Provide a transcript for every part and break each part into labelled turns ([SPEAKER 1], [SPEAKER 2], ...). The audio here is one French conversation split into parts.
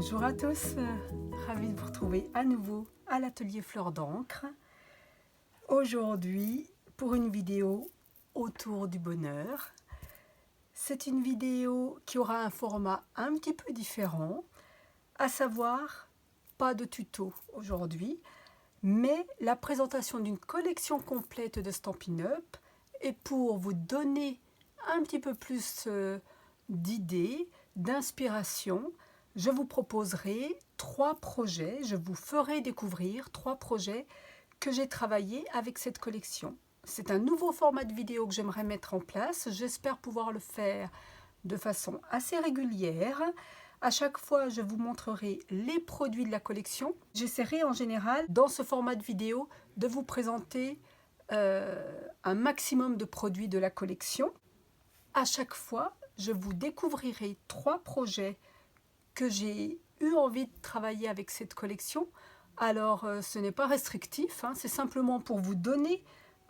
[SPEAKER 1] Bonjour à tous, ravie de vous retrouver à nouveau à l'atelier Fleurs d'encre. Aujourd'hui, pour une vidéo autour du bonheur. C'est une vidéo qui aura un format un petit peu différent, à savoir pas de tuto aujourd'hui, mais la présentation d'une collection complète de Stampin' Up. Et pour vous donner un petit peu plus d'idées, d'inspiration, je vous proposerai 3 projets, je vous ferai découvrir 3 projets que j'ai travaillé avec cette collection. C'est un nouveau format de vidéo que j'aimerais mettre en place. J'espère pouvoir le faire de façon assez régulière. À chaque fois, je vous montrerai les produits de la collection. J'essaierai en général, dans ce format de vidéo, de vous présenter un maximum de produits de la collection. À chaque fois, je vous découvrirai 3 projets que j'ai eu envie de travailler avec cette collection. Alors, ce n'est pas restrictif, hein, c'est simplement pour vous donner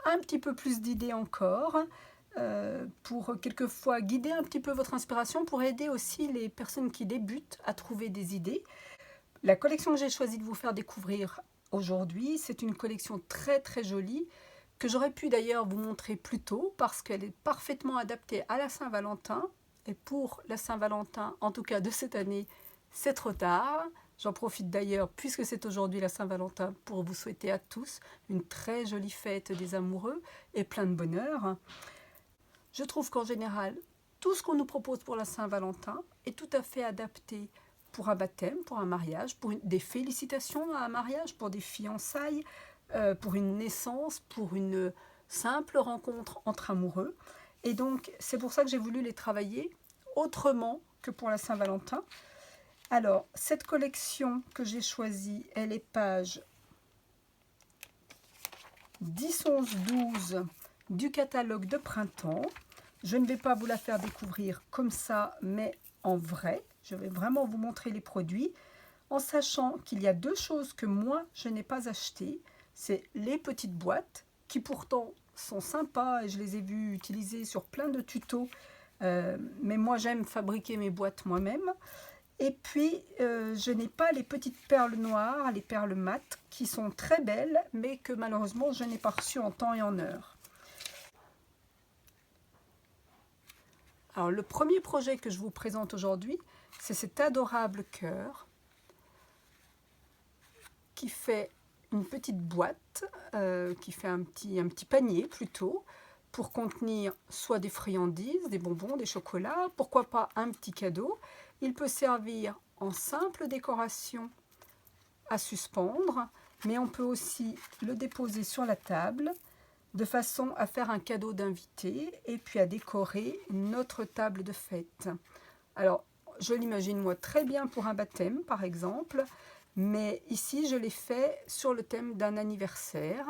[SPEAKER 1] un petit peu plus d'idées encore, pour quelquefois guider un petit peu votre inspiration, pour aider aussi les personnes qui débutent à trouver des idées. La collection que j'ai choisi de vous faire découvrir aujourd'hui, c'est une collection très très jolie, que j'aurais pu d'ailleurs vous montrer plus tôt, parce qu'elle est parfaitement adaptée à la Saint-Valentin. Et pour la Saint-Valentin, en tout cas de cette année, c'est trop tard. J'en profite d'ailleurs, puisque c'est aujourd'hui la Saint-Valentin, pour vous souhaiter à tous une très jolie fête des amoureux et plein de bonheur. Je trouve qu'en général, tout ce qu'on nous propose pour la Saint-Valentin est tout à fait adapté pour un baptême, pour un mariage, pour des félicitations à un mariage, pour des fiançailles, pour une naissance, pour une simple rencontre entre amoureux. Et donc, c'est pour ça que j'ai voulu les travailler autrement que pour la Saint-Valentin. Alors, cette collection que j'ai choisie, elle est page 10, 11, 12 du catalogue de printemps. Je ne vais pas vous la faire découvrir comme ça, mais en vrai. Je vais vraiment vous montrer les produits, en sachant qu'il y a 2 choses que moi, je n'ai pas achetées. C'est les petites boîtes, qui pourtant sont sympas, et je les ai vues utiliser sur plein de tutos. Mais moi, j'aime fabriquer mes boîtes moi-même. Et puis, je n'ai pas les petites perles noires, les perles mates, qui sont très belles, mais que malheureusement, je n'ai pas reçues en temps et en heure. Alors, le premier projet que je vous présente aujourd'hui, c'est cet adorable cœur qui fait une petite boîte, qui fait un petit panier plutôt, pour contenir soit des friandises, des bonbons, des chocolats, pourquoi pas un petit cadeau. Il peut servir en simple décoration à suspendre, mais on peut aussi le déposer sur la table de façon à faire un cadeau d'invité et puis à décorer notre table de fête. Alors, je l'imagine moi très bien pour un baptême par exemple, mais ici je l'ai fait sur le thème d'un anniversaire.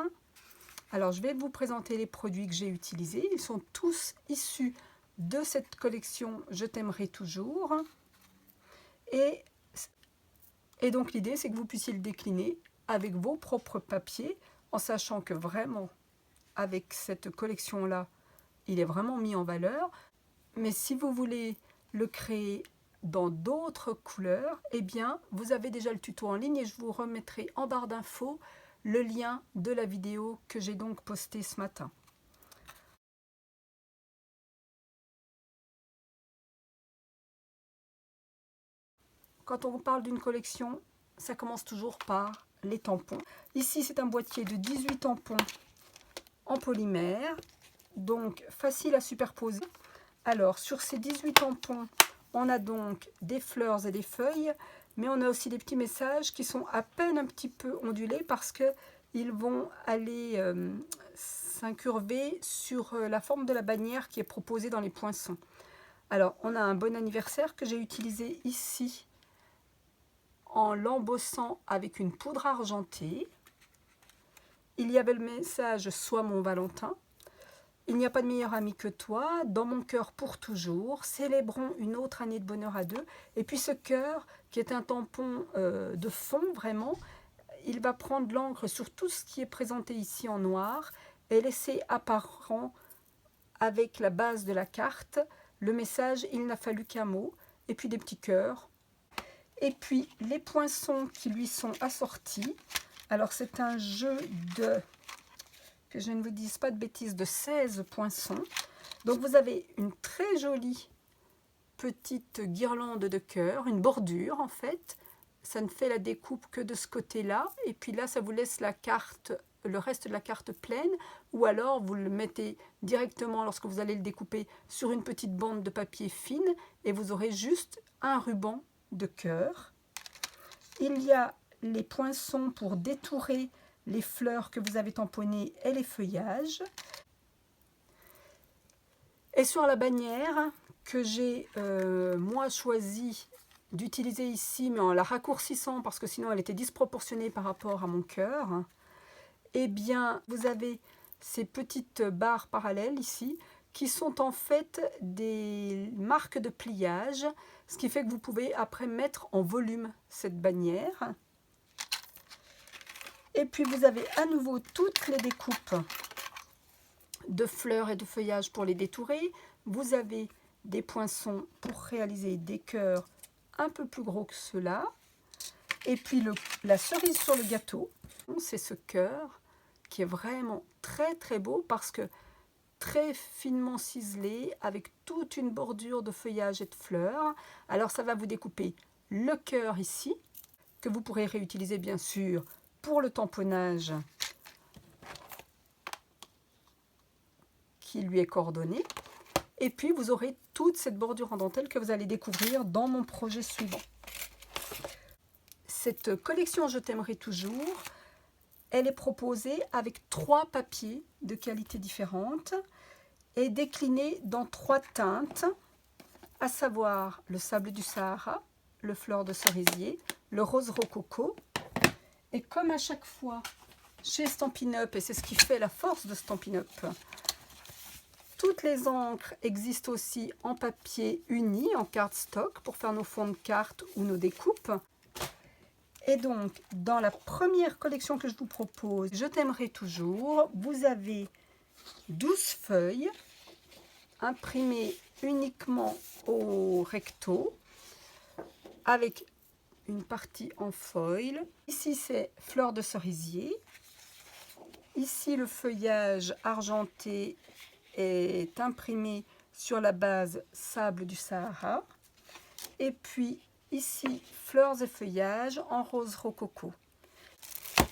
[SPEAKER 1] Alors, je vais vous présenter les produits que j'ai utilisés. Ils sont tous issus de cette collection Je t'aimerai toujours. Et donc, l'idée, c'est que vous puissiez le décliner avec vos propres papiers, en sachant que vraiment, avec cette collection-là, il est vraiment mis en valeur. Mais si vous voulez le créer dans d'autres couleurs, eh bien, vous avez déjà le tuto en ligne et je vous remettrai en barre d'infos le lien de la vidéo que j'ai donc postée ce matin. Quand on parle d'une collection, ça commence toujours par les tampons. Ici, c'est un boîtier de 18 tampons en polymère, donc facile à superposer. Alors, sur ces 18 tampons, on a donc des fleurs et des feuilles, mais on a aussi des petits messages qui sont à peine un petit peu ondulés parce qu'ils vont aller s'incurver sur la forme de la bannière qui est proposée dans les poinçons. Alors, on a un bon anniversaire que j'ai utilisé ici en l'embossant avec une poudre argentée. Il y avait le message « Sois mon Valentin ». Il n'y a pas de meilleur ami que toi, dans mon cœur pour toujours, célébrons une autre année de bonheur à deux. Et puis ce cœur, qui est un tampon de fond vraiment, il va prendre l'encre sur tout ce qui est présenté ici en noir et laisser apparent avec la base de la carte le message « Il n'a fallu qu'un mot » et puis des petits cœurs. Et puis les poinçons qui lui sont assortis. Alors c'est un jeu de, que je ne vous dise pas de bêtises, de 16 poinçons. Donc vous avez une très jolie petite guirlande de cœur, une bordure en fait. Ça ne fait la découpe que de ce côté-là. Et puis là, ça vous laisse la carte, le reste de la carte pleine. Ou alors, vous le mettez directement, lorsque vous allez le découper, sur une petite bande de papier fine. Et vous aurez juste un ruban de cœur. Il y a les poinçons pour détourer les fleurs que vous avez tamponnées et les feuillages. Et sur la bannière que j'ai moi choisi d'utiliser ici, mais en la raccourcissant parce que sinon elle était disproportionnée par rapport à mon cœur, eh bien vous avez ces petites barres parallèles ici qui sont en fait des marques de pliage, ce qui fait que vous pouvez après mettre en volume cette bannière. Et puis vous avez à nouveau toutes les découpes de fleurs et de feuillages pour les détourer. Vous avez des poinçons pour réaliser des cœurs un peu plus gros que ceux-là. Et puis la cerise sur le gâteau, c'est ce cœur qui est vraiment très très beau parce que très finement ciselé avec toute une bordure de feuillage et de fleurs. Alors ça va vous découper le cœur ici, que vous pourrez réutiliser bien sûr pour le tamponnage qui lui est coordonné. Et puis vous aurez toute cette bordure en dentelle que vous allez découvrir dans mon projet suivant. Cette collection Je t'aimerai toujours, elle est proposée avec 3 papiers de qualité différente et déclinée dans 3 teintes, à savoir le sable du Sahara, le fleur de cerisier, le rose rococo. Et comme à chaque fois chez Stampin' Up, et c'est ce qui fait la force de Stampin' Up, toutes les encres existent aussi en papier uni, en cardstock, pour faire nos fonds de cartes ou nos découpes. Et donc, dans la première collection que je vous propose, Je t'aimerai toujours, vous avez 12 feuilles imprimées uniquement au recto, avec une partie en foil. Ici, c'est fleur de cerisier. Ici, le feuillage argenté est imprimé sur la base sable du Sahara. Et puis ici, fleurs et feuillages en rose rococo.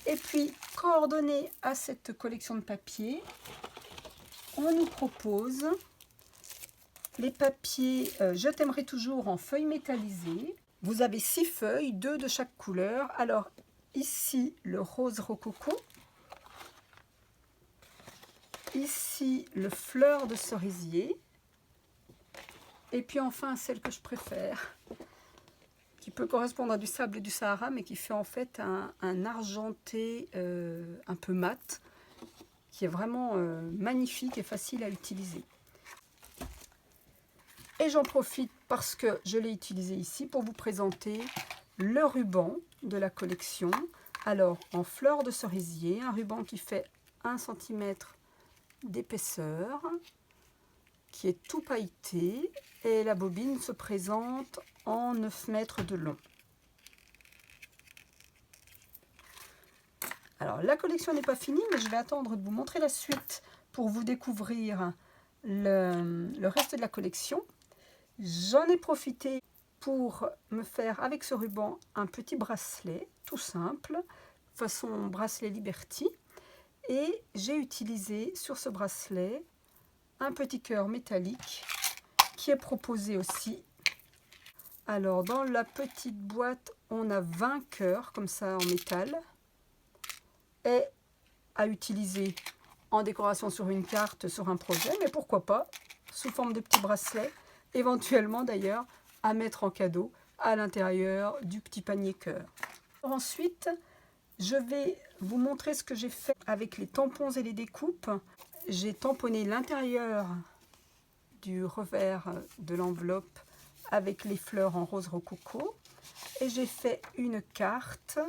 [SPEAKER 1] Et puis, coordonné à cette collection de papier, on nous propose les papiers Je t'aimerai toujours en feuilles métallisées. Vous avez 6 feuilles, 2 de chaque couleur. Alors ici, le rose rococo. Ici, le fleur de cerisier. Et puis enfin, celle que je préfère, qui peut correspondre à du sable du Sahara, mais qui fait en fait un argenté un peu mat, qui est vraiment magnifique et facile à utiliser. Et j'en profite parce que je l'ai utilisé ici pour vous présenter le ruban de la collection. Alors, en fleur de cerisier, un ruban qui fait 1 cm d'épaisseur, qui est tout pailleté, et la bobine se présente en 9 mètres de long. Alors la collection n'est pas finie, mais je vais attendre de vous montrer la suite pour vous découvrir le reste de la collection. J'en ai profité pour me faire avec ce ruban un petit bracelet tout simple, façon bracelet Liberty. Et j'ai utilisé sur ce bracelet un petit cœur métallique qui est proposé aussi. Alors dans la petite boîte, on a 20 cœurs comme ça en métal. Et à utiliser en décoration sur une carte, sur un projet, mais pourquoi pas, sous forme de petits bracelets, éventuellement d'ailleurs, à mettre en cadeau à l'intérieur du petit panier cœur. Ensuite, je vais vous montrer ce que j'ai fait avec les tampons et les découpes. J'ai tamponné l'intérieur du revers de l'enveloppe avec les fleurs en rose rococo et j'ai fait une carte.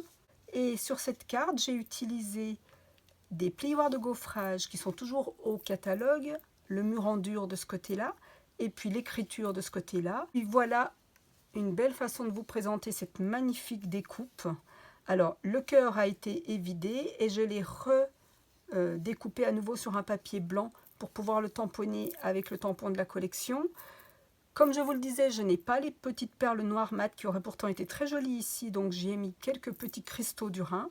[SPEAKER 1] Et sur cette carte, j'ai utilisé des plioirs de gaufrage qui sont toujours au catalogue, le mur en dur de ce côté-là, et puis l'écriture de ce côté-là. Puis voilà une belle façon de vous présenter cette magnifique découpe. Alors, le cœur a été évidé et je l'ai redécoupé à nouveau sur un papier blanc pour pouvoir le tamponner avec le tampon de la collection. Comme je vous le disais, je n'ai pas les petites perles noires mat qui auraient pourtant été très jolies ici, donc j'y ai mis quelques petits cristaux du Rhin.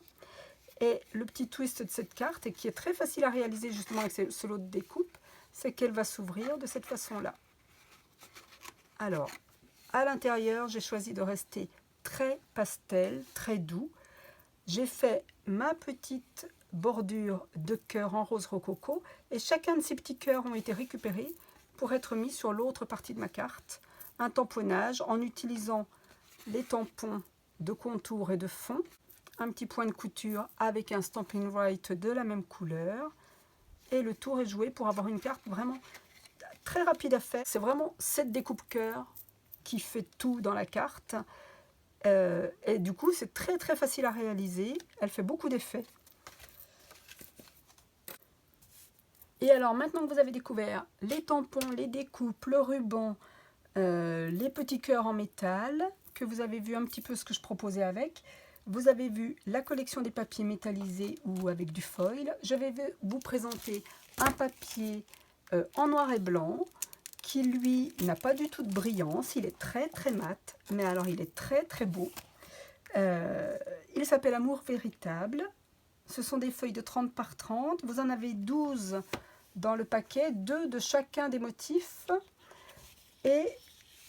[SPEAKER 1] Et le petit twist de cette carte, et qui est très facile à réaliser justement avec ce lot de découpe, c'est qu'elle va s'ouvrir de cette façon-là. Alors, à l'intérieur, j'ai choisi de rester très pastel, très doux. J'ai fait ma petite bordure de cœur en rose rococo et chacun de ces petits cœurs ont été récupérés pour être mis sur l'autre partie de ma carte. Un tamponnage en utilisant les tampons de contour et de fond. Un petit point de couture avec un Stampin' Right de la même couleur. Et le tour est joué pour avoir une carte vraiment très rapide à faire. C'est vraiment cette découpe cœur qui fait tout dans la carte. Et du coup, c'est très très facile à réaliser. Elle fait beaucoup d'effets. Et alors, maintenant que vous avez découvert les tampons, les découpes, le ruban, les petits cœurs en métal, que vous avez vu un petit peu ce que je proposais avec, vous avez vu la collection des papiers métallisés ou avec du foil. Je vais vous présenter un papier en noir et blanc qui lui n'a pas du tout de brillance. Il est très très mat, mais alors il est très très beau. Il s'appelle Amour véritable. Ce sont des feuilles de 30 par 30. Vous en avez 12 dans le paquet, 2 de chacun des motifs. Et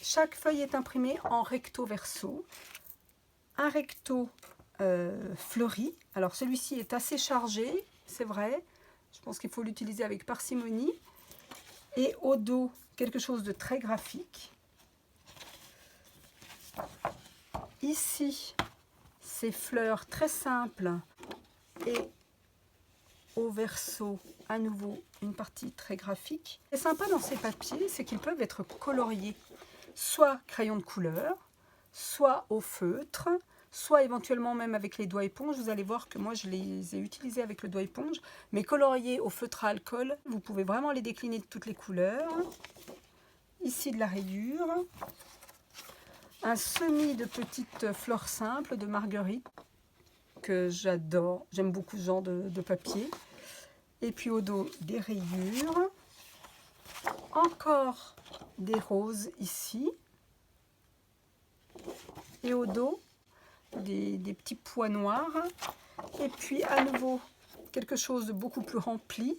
[SPEAKER 1] chaque feuille est imprimée en recto verso. Un recto fleuri. Alors celui-ci est assez chargé, c'est vrai. Je pense qu'il faut l'utiliser avec parcimonie. Et au dos, quelque chose de très graphique. Ici, ces fleurs très simples. Et au verso, à nouveau, une partie très graphique. Ce qui est sympa dans ces papiers, c'est qu'ils peuvent être coloriés. Soit crayon de couleur, soit au feutre, soit éventuellement même avec les doigts éponges. Vous allez voir que moi je les ai utilisés avec le doigt éponge, mais coloriés au feutre à alcool. Vous pouvez vraiment les décliner de toutes les couleurs. Ici de la rayure, un semis de petites fleurs simples de marguerite que j'adore. J'aime beaucoup ce genre de papier. Et puis au dos des rayures, encore des roses ici, et au dos des petits pois noirs, et puis à nouveau quelque chose de beaucoup plus rempli,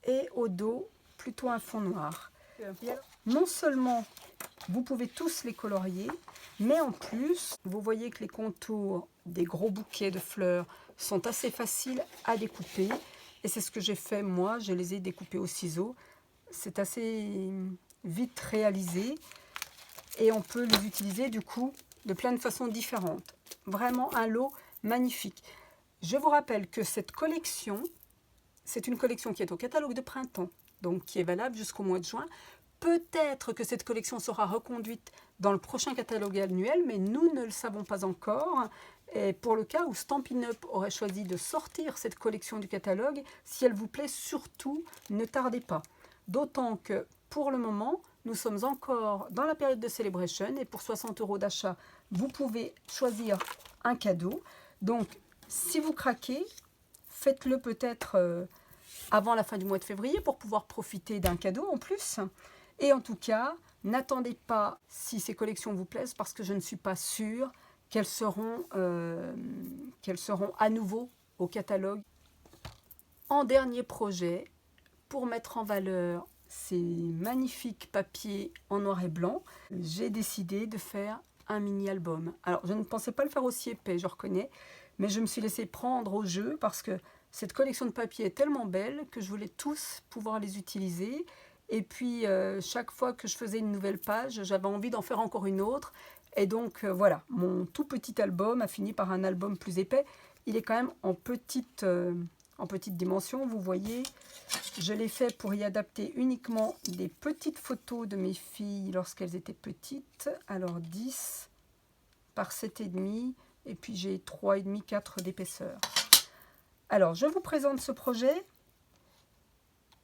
[SPEAKER 1] et au dos plutôt un fond noir. Non seulement vous pouvez tous les colorier, mais en plus vous voyez que les contours des gros bouquets de fleurs sont assez faciles à découper, et c'est ce que j'ai fait moi. Je les ai découpés au ciseau. C'est assez vite réalisé et on peut les utiliser du coup de plein de façons différentes. Vraiment un lot magnifique. Je vous rappelle que cette collection, c'est une collection qui est au catalogue de printemps, donc qui est valable jusqu'au mois de juin. Peut-être que cette collection sera reconduite dans le prochain catalogue annuel, mais nous ne le savons pas encore. Et pour le cas où Stampin' Up aurait choisi de sortir cette collection du catalogue, si elle vous plaît, surtout ne tardez pas. D'autant que pour le moment, nous sommes encore dans la période de Celebration et pour 60 € d'achat, vous pouvez choisir un cadeau. Donc, si vous craquez, faites-le peut-être avant la fin du mois de février pour pouvoir profiter d'un cadeau en plus. Et en tout cas, n'attendez pas si ces collections vous plaisent parce que je ne suis pas sûre qu'elles seront à nouveau au catalogue. En dernier projet, pour mettre en valeur ces magnifiques papiers en noir et blanc, j'ai décidé de faire un mini-album. Alors, je ne pensais pas le faire aussi épais, je reconnais, mais je me suis laissée prendre au jeu parce que cette collection de papiers est tellement belle que je voulais tous pouvoir les utiliser. Et puis, chaque fois que je faisais une nouvelle page, j'avais envie d'en faire encore une autre. Et donc, voilà, mon tout petit album a fini par un album plus épais. Il est quand même en petite dimension, vous voyez. Je l'ai fait pour y adapter uniquement des petites photos de mes filles lorsqu'elles étaient petites. Alors, 10 par 7,5. Et puis, j'ai 3,5, 4 d'épaisseur. Alors, je vous présente ce projet.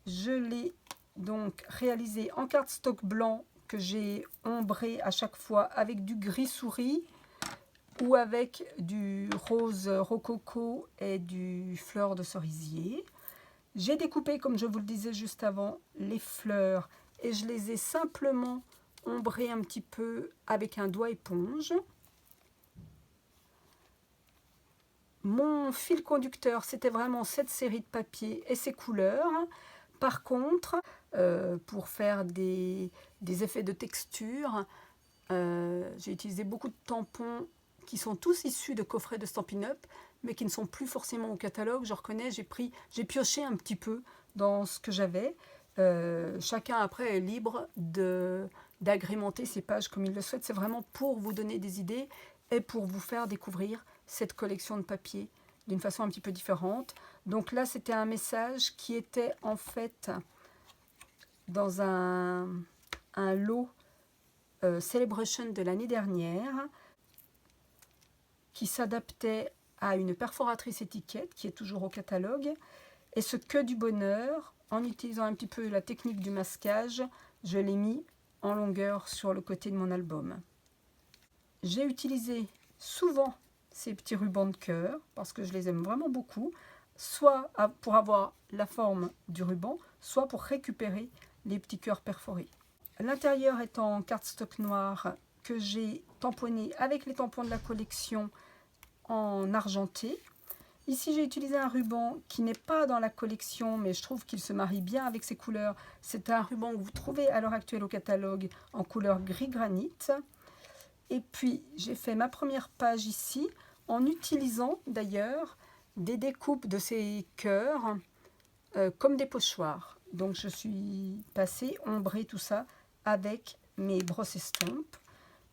[SPEAKER 1] Je l'ai donc réalisé en cardstock blanc que j'ai ombré à chaque fois avec du gris souris ou avec du rose rococo et du fleur de cerisier. J'ai découpé, comme je vous le disais juste avant, les fleurs et je les ai simplement ombrées un petit peu avec un doigt éponge. Mon fil conducteur, c'était vraiment cette série de papiers et ces couleurs. Par contre, pour faire des effets de texture, j'ai utilisé beaucoup de tampons qui sont tous issus de coffrets de Stampin' Up, mais qui ne sont plus forcément au catalogue. Je reconnais, j'ai pioché un petit peu dans ce que j'avais. Chacun après est libre d'agrémenter ses pages comme il le souhaite. C'est vraiment pour vous donner des idées et pour vous faire découvrir cette collection de papier d'une façon un petit peu différente. Donc là, c'était un message qui était en fait dans un lot Celebration de l'année dernière qui s'adaptait à une perforatrice étiquette qui est toujours au catalogue. Et ce que du bonheur, en utilisant un petit peu la technique du masquage, je l'ai mis en longueur sur le côté de mon album. J'ai utilisé souvent ces petits rubans de cœur parce que je les aime vraiment beaucoup, soit pour avoir la forme du ruban, soit pour récupérer les petits cœurs perforés. L'intérieur est en cardstock noir que j'ai tamponné avec les tampons de la collection en argenté. Ici, j'ai utilisé un ruban qui n'est pas dans la collection, mais je trouve qu'il se marie bien avec ces couleurs. C'est un ruban que vous trouvez à l'heure actuelle au catalogue en couleur gris granit. Et puis, j'ai fait ma première page ici en utilisant d'ailleurs des découpes de ces cœurs comme des pochoirs. Donc, je suis passée ombrer tout ça avec mes brosses estompes.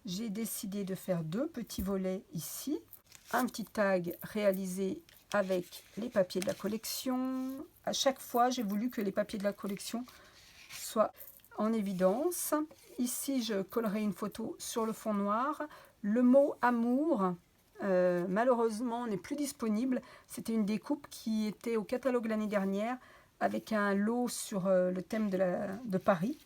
[SPEAKER 1] J'ai décidé de faire 2 petits volets ici. Un petit tag réalisé avec les papiers de la collection. À chaque fois, j'ai voulu que les papiers de la collection soient en évidence. Ici, je collerai une photo sur le fond noir. Le mot amour, malheureusement, n'est plus disponible. C'était une découpe qui était au catalogue l'année dernière avec un lot sur le thème de Paris.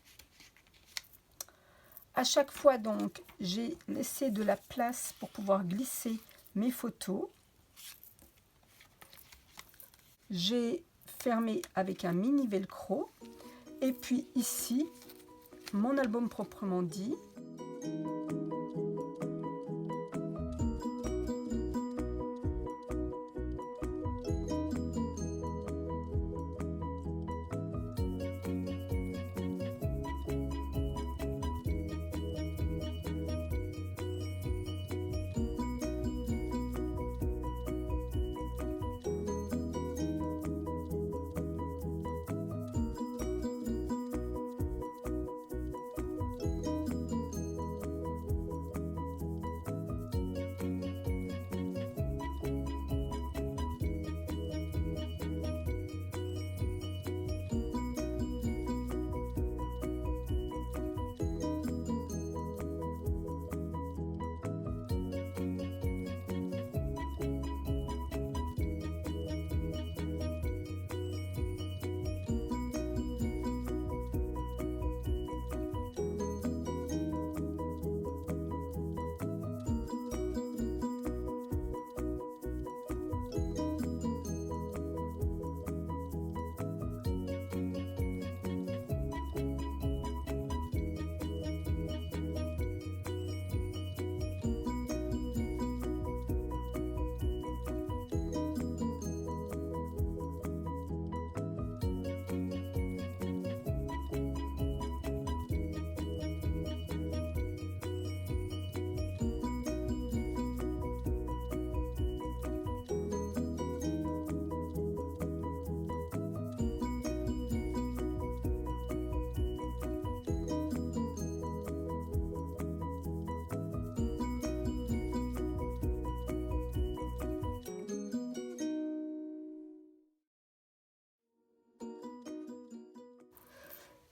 [SPEAKER 1] À chaque fois, donc, j'ai laissé de la place pour pouvoir glisser mes photos. J'ai fermé avec un mini velcro. Et puis ici, mon album proprement dit.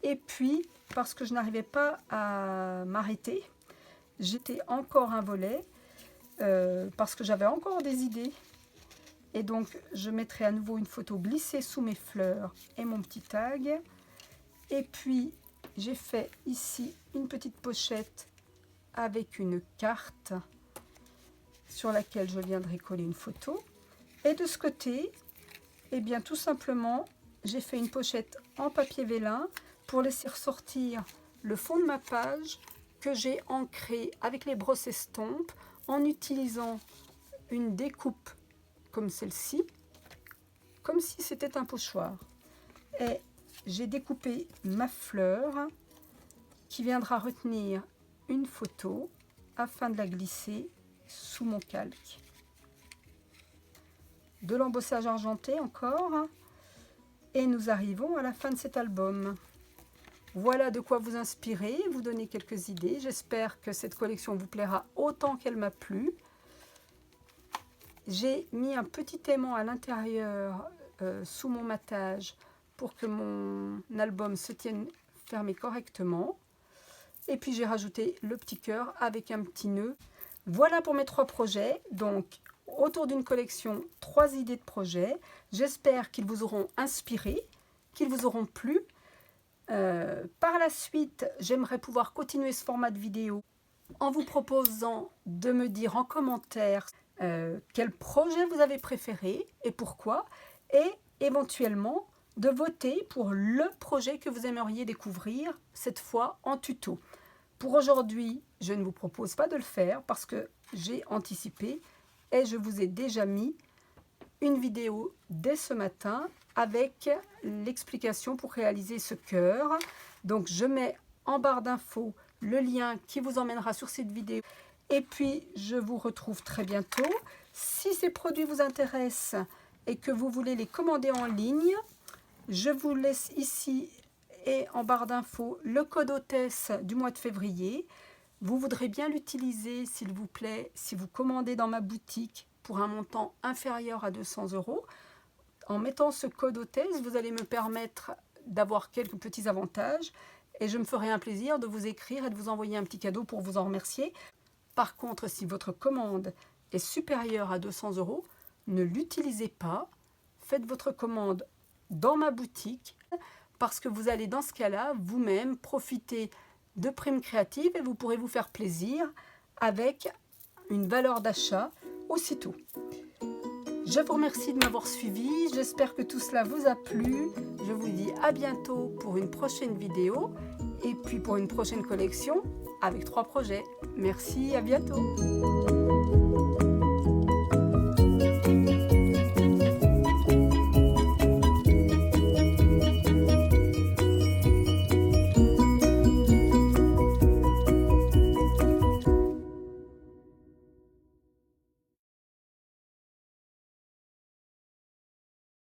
[SPEAKER 1] Et puis, parce que je n'arrivais pas à m'arrêter, j'étais encore un volet, parce que j'avais encore des idées. Et donc, je mettrai à nouveau une photo glissée sous mes fleurs et mon petit tag. Et puis, j'ai fait ici une petite pochette avec une carte sur laquelle je viendrai coller une photo. Et de ce côté, eh bien tout simplement, j'ai fait une pochette en papier vélin pour laisser ressortir le fond de ma page que j'ai ancré avec les brosses estampes en utilisant une découpe comme celle-ci, comme si c'était un pochoir. Et j'ai découpé ma fleur qui viendra retenir une photo afin de la glisser sous mon calque. De l'embossage argenté encore, et nous arrivons à la fin de cet album. Voilà de quoi vous inspirer, vous donner quelques idées. J'espère que cette collection vous plaira autant qu'elle m'a plu. J'ai mis un petit aimant à l'intérieur sous mon matage pour que mon album se tienne fermé correctement. Et puis j'ai rajouté le petit cœur avec un petit nœud. Voilà pour mes 3 projets. Donc autour d'une collection, 3 idées de projets. J'espère qu'ils vous auront inspiré, qu'ils vous auront plu. Par la suite, j'aimerais pouvoir continuer ce format de vidéo en vous proposant de me dire en commentaire quel projet vous avez préféré et pourquoi, et éventuellement de voter pour le projet que vous aimeriez découvrir, cette fois en tuto. Pour aujourd'hui, je ne vous propose pas de le faire parce que j'ai anticipé et je vous ai déjà mis une vidéo dès ce matin avec l'explication pour réaliser ce cœur. Donc je mets en barre d'infos le lien qui vous emmènera sur cette vidéo. Et puis je vous retrouve très bientôt. Si ces produits vous intéressent et que vous voulez les commander en ligne, je vous laisse ici et en barre d'infos le code hôtesse du mois de février. Vous voudrez bien l'utiliser, s'il vous plaît, si vous commandez dans ma boutique pour un montant inférieur à 200 €. En mettant ce code hôtesse, vous allez me permettre d'avoir quelques petits avantages et je me ferai un plaisir de vous écrire et de vous envoyer un petit cadeau pour vous en remercier. Par contre, si votre commande est supérieure à 200 €, ne l'utilisez pas. Faites votre commande dans ma boutique parce que vous allez dans ce cas-là vous-même profiter de primes créatives et vous pourrez vous faire plaisir avec une valeur d'achat aussitôt. Je vous remercie de m'avoir suivi, j'espère que tout cela vous a plu. Je vous dis à bientôt pour une prochaine vidéo et puis pour une prochaine collection avec 3 projets. Merci, à bientôt.